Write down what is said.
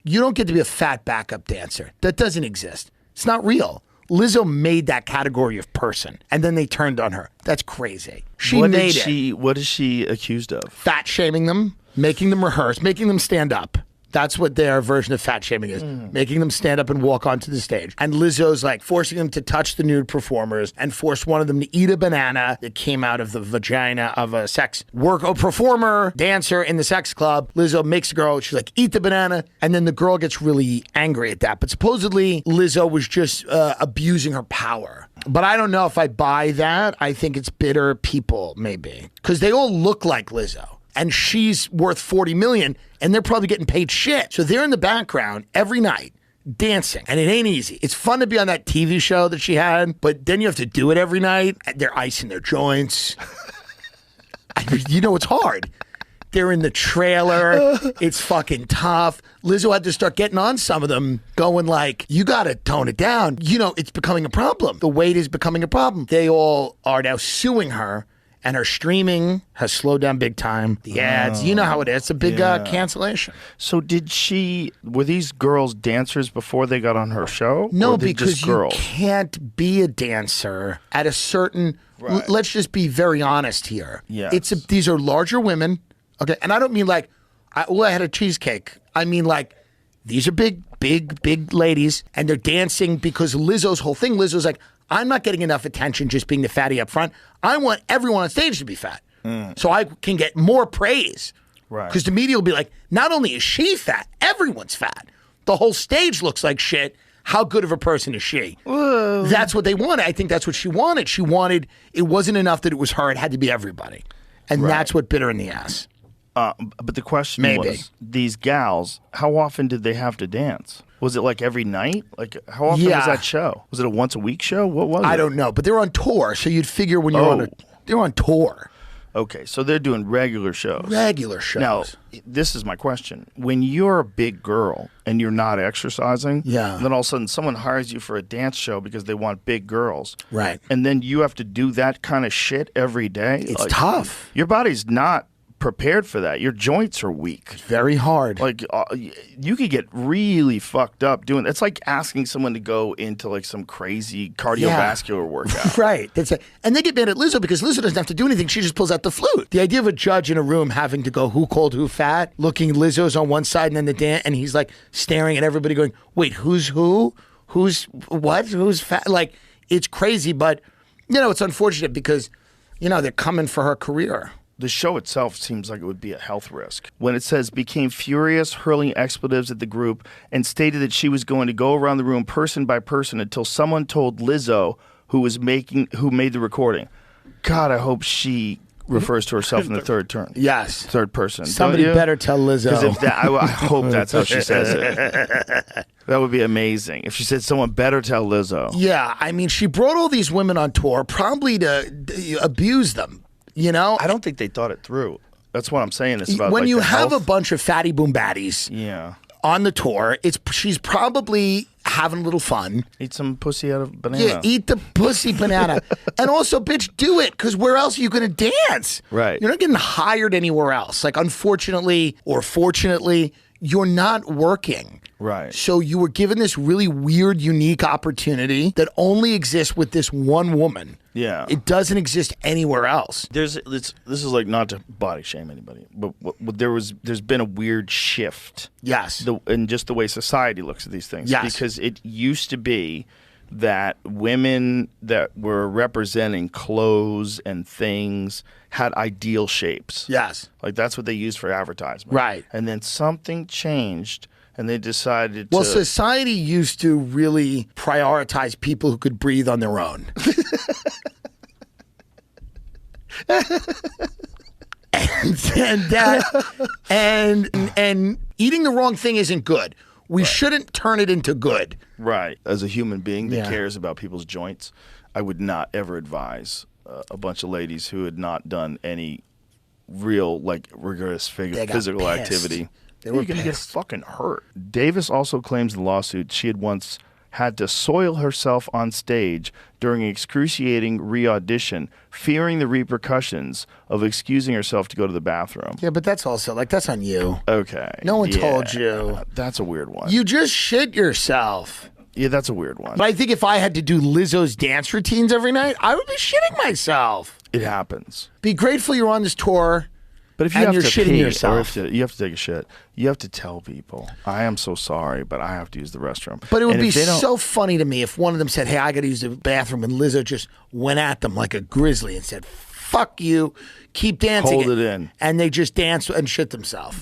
You don't get to be a fat backup dancer. That doesn't exist. It's not real. Lizzo made that category of person, and then they turned on her. That's crazy. What is she accused of? Fat shaming them, making them rehearse, making them stand up. That's what their version of fat shaming is, making them stand up and walk onto the stage. And Lizzo's like forcing them to touch the nude performers and forced one of them to eat a banana that came out of the vagina of a performer, dancer in the sex club. Lizzo makes the girl, she's like, eat the banana. And then the girl gets really angry at that. But supposedly Lizzo was just abusing her power. But I don't know if I buy that. I think it's bitter people, maybe. Because they all look like Lizzo. And she's worth $40 million, and they're probably getting paid shit. So they're in the background every night dancing, and it ain't easy. It's fun to be on that TV show that she had, but then you have to do it every night. They're icing their joints. You know, it's hard. They're in the trailer. It's fucking tough. Lizzo had to start getting on some of them, going like, you got to tone it down. You know, it's becoming a problem. The weight is becoming a problem. They all are now suing her. And her streaming has slowed down big time. The ads, you know how it is. It's a big cancellation. So were these girls dancers before they got on her show? No, because you can't be a dancer at a certain, let's just be very honest here. Yes. These are larger women, okay? And I don't mean like, I had a cheesecake. I mean like, these are big ladies, and they're dancing because Lizzo's whole thing, Lizzo's like, I'm not getting enough attention just being the fatty up front. I want everyone on stage to be fat so I can get more praise. Right. Because the media will be like, not only is she fat, everyone's fat. The whole stage looks like shit. How good of a person is she? Whoa. That's what they wanted. I think that's what she wanted. She wanted, it wasn't enough that it was her. It had to be everybody. And that's what bit her in the ass. But the question was, these gals, how often did they have to dance? Was it like every night? Like, how often was that show? Was it a once-a-week show? What was it? I don't know, but they were on tour, so you'd figure when you're they're on tour. Okay, so they're doing regular shows. Regular shows. Now, this is my question. When you're a big girl and you're not exercising, and then all of a sudden someone hires you for a dance show because they want big girls. Right. And then you have to do that kind of shit every day. It's tough. Your body's not prepared for that. Your joints are weak. It's very hard. Like you could get really fucked up doing that. It's like asking someone to go into like some crazy cardiovascular workout. Right. And they get mad at Lizzo because Lizzo doesn't have to do anything. She just pulls out the flute. The idea of a judge in a room having to go who called who fat, looking Lizzo's on one side and then the dance, and he's like staring at everybody going, wait, who's who? Who's what? Who's fat? Like, it's crazy, but you know, it's unfortunate because, you know, they're coming for her career. The show itself seems like it would be a health risk. When it says became furious, hurling expletives at the group, and stated that she was going to go around the room person by person until someone told Lizzo, who made the recording. God, I hope she refers to herself in the third term. Yes. Third person. Somebody better tell Lizzo. Because I hope that's how she says it. That would be amazing. If she said someone better tell Lizzo. Yeah, I mean, she brought all these women on tour probably to abuse them. You know, I don't think they thought it through. That's what I'm saying. It's about when like you have health. a bunch of fatty boom baddies on the tour, she's probably having a little fun. Eat some pussy out of banana. Yeah, eat the pussy banana. And also, bitch, do it, because where else are you going to dance? Right. You're not getting hired anywhere else. Like, unfortunately or fortunately, you're not working. Right. So you were given this really weird, unique opportunity that only exists with this one woman. Yeah. It doesn't exist anywhere else. This is like not to body shame anybody, but there's been a weird shift. Yes. In just the way society looks at these things. Yes. Because it used to be that women that were representing clothes and things had ideal shapes. Yes. Like that's what they used for advertisement. Right. And then something changed. And they decided to... Well, society used to really prioritize people who could breathe on their own. and eating the wrong thing isn't good. We shouldn't turn it into good. Right. As a human being that cares about people's joints, I would not ever advise a bunch of ladies who had not done any real, like, rigorous physical activity. They were going to get fucking hurt. Davis also claims in the lawsuit she had once had to soil herself on stage during an excruciating re-audition, fearing the repercussions of excusing herself to go to the bathroom. Yeah, but that's also, like, that's on you. Okay. No one told you. That's a weird one. You just shit yourself. Yeah, that's a weird one. But I think if I had to do Lizzo's dance routines every night, I would be shitting myself. It happens. Be grateful you're on this tour. But if you And have you're to shitting pee, yourself. or if you have to take a shit, you have to tell people, I am so sorry, but I have to use the restroom. But it would And be if they don't- so funny to me if one of them said, hey, I got to use the bathroom, and Lizzo just went at them like a grizzly and said, fuck you, keep dancing. Hold it in. And they just danced and shit themselves.